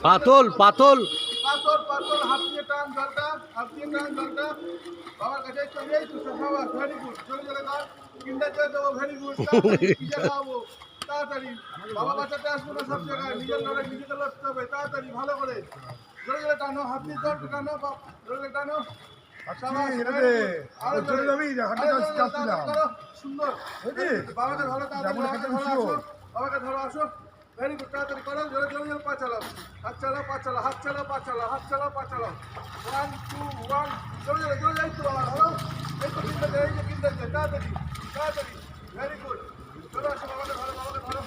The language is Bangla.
পাতল পাতল পাথর পাথর হাত দিয়ে টান জলটা হাত দিয়ে টান জলটা বাবার কাছে চলে যাই তো বাবা ভেরি গুড চলে চলে কর কিন্ডার জয় দেবো ভেরি গুড পিজা খাওয়াবো তাড়াতাড়ি বাবা বাচ্চাতে আসবো না সব জায়গায় নিজের লড়াই নিজেকে লড়তে হবে তাড়াতাড়ি ভালো করে জোরে জোরে টানো হাত দিয়ে জল টানো জোরে টানো সুন্দর বাবাকে ধরো তাড়াতাড়ি বাবাকে ধরো আসো ভেরি গুড তাড়াতাড়ি করো জোরে জোরে জোরে পা চালাও হাত চালাও পা চালাও হাত চালাও পা চালাও হাত চালাও পা চালাও 1 2 1 জোরে জোরে জোরে যাই তো বাবা ধরো এই তো কিনতে যাই যে কিনতে যাই তাড়াতাড়ি তাড়াতাড়ি ভেরি গুড চলো আসো বাবাকে ধরো